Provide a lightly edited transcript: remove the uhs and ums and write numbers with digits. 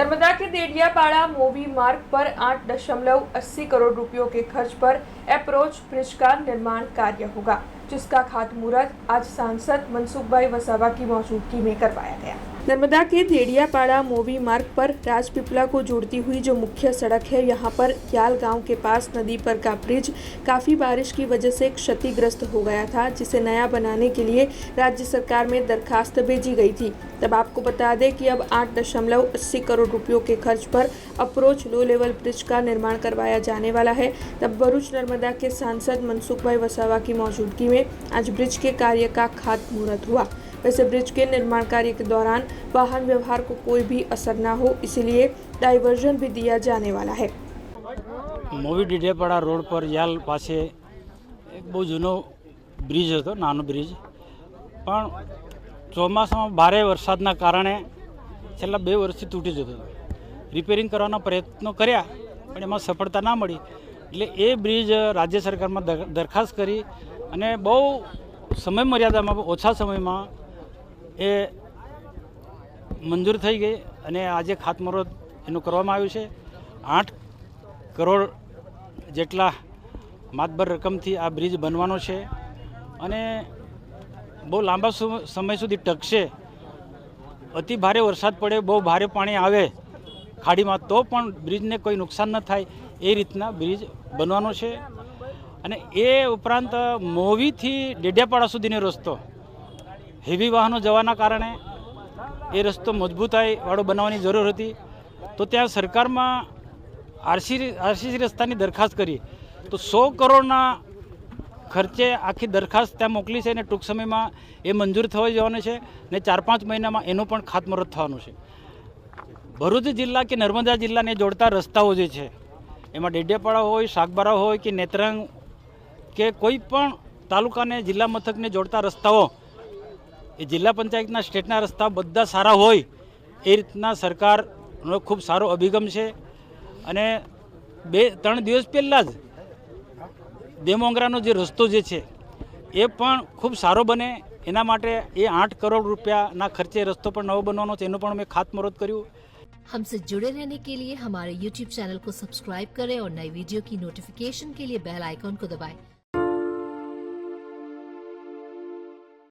नर्मदा के देडियापाड़ा मोवी मार्ग पर 8.80 करोड़ रुपयों के खर्च पर अप्रोच ब्रिज का निर्माण कार्य होगा, जिसका खातमुहूर्त आज सांसद मनसुखभाई वसावा की मौजूदगी में करवाया गया। नर्मदा के देडियापाड़ा मोवी मार्ग पर राजपीपला को जोड़ती हुई जो मुख्य सड़क है, यहाँ पर याल गांव के पास नदी पर का ब्रिज काफ़ी बारिश की वजह से क्षतिग्रस्त हो गया था, जिसे नया बनाने के लिए राज्य सरकार में दरखास्त भेजी गई थी। तब आपको बता दें कि अब 8.80 करोड़ रुपयों के खर्च पर अप्रोच लो लेवल ब्रिज का निर्माण करवाया जाने वाला है। तब भरूच नर्मदा के सांसद मनसुखभाई वसावा की मौजूदगी में आज ब्रिज के कार्य का खातमुहूर्त हुआ। वैसे ब्रिज के निर्माण कार्य के दौरान वाहन व्यवहार को कोई भी असर न हो, इसलिए डायवर्जन भी दिया जाने वाला है। મોવી ડેડિયાપાડા રોડ પર યાલ પાસે એક બહુ જૂનો બ્રિજ હતો, નાનો બ્રિજ, પણ ચોમાસામાં ભારે વરસાદના કારણે છેલ્લા 2 વર્ષથી તૂટી જતો હતો। રિપેરિંગ કરવાના પ્રયત્નો કર્યા પણ એમાં સફળતા ના મળી, એટલે એ બ્રિજ રાજ્ય સરકારમાં દરખાસ્ત કરી અને બહુ સમય મર્યાદામાં, ઓછા સમયમાં એ મંજૂર થઈ ગઈ અને આજે ખાતમુહૂર્ત એનું કરવામાં આવ્યું છે। 8 કરોડ જેટલા માતબર રકમથી આ બ્રિજ બનવાનો છે અને બહુ લાંબા સમય સુધી ટકશે। અતિ ભારે વરસાદ પડે, બહુ ભારે પાણી આવે ખાડીમાં તો પણ બ્રિજને કોઈ નુકસાન ન થાય એ રીતના બ્રિજ બનવાનો છે। અને એ ઉપરાંત મોવીથી ડેડિયાપાડા સુધીનો રસ્તો હેવી વાહનો જવાના કારણે એ રસ્તો મજબૂતાઈવાળો બનાવવાની જરૂર હતી, તો ત્યાં સરકારમાં આરસીસી રસ્તાની દરખાસ્ત કરી તો 100 કરોડના ખર્ચે આખી દરખાસ્ત ત્યાં મોકલી છે અને ટૂંક સમયમાં એ મંજૂર થવા જવાનું છે ને 4-5 મહિનામાં એનું પણ ખાતમુહૂર્ત થવાનું છે। ભરૂચ જિલ્લા કે નર્મદા જિલ્લાને જોડતા રસ્તાઓ જે છે એમાં ડેડિયાપાડા હોય, સાગબારા હોય કે નેત્રંગ કે કોઈ પણ તાલુકાને જિલ્લા મથકને જોડતા રસ્તાઓ, એ જિલ્લા પંચાયતના સ્ટેટના રસ્તા બધા સારા હોય એ રીતના સરકારનો ખૂબ સારો અભિગમ છે। અને 2-3 દિવસ પહેલાં જ દેમોંગરાનો જે રસ્તો જે છે એ પણ ખૂબ સારો બને એના માટે એ 8 કરોડ રૂપિયાના ખર્ચે રસ્તો પણ નવો બનવાનો છે, એનું પણ અમે ખાતમુહૂર્ત કર્યું। हमसे जुड़े रहने के लिए हमारे YouTube चैनल को सब्सक्राइब करें और नई वीडियो की नोटिफिकेशन के लिए बेल आइकॉन को दबाएं।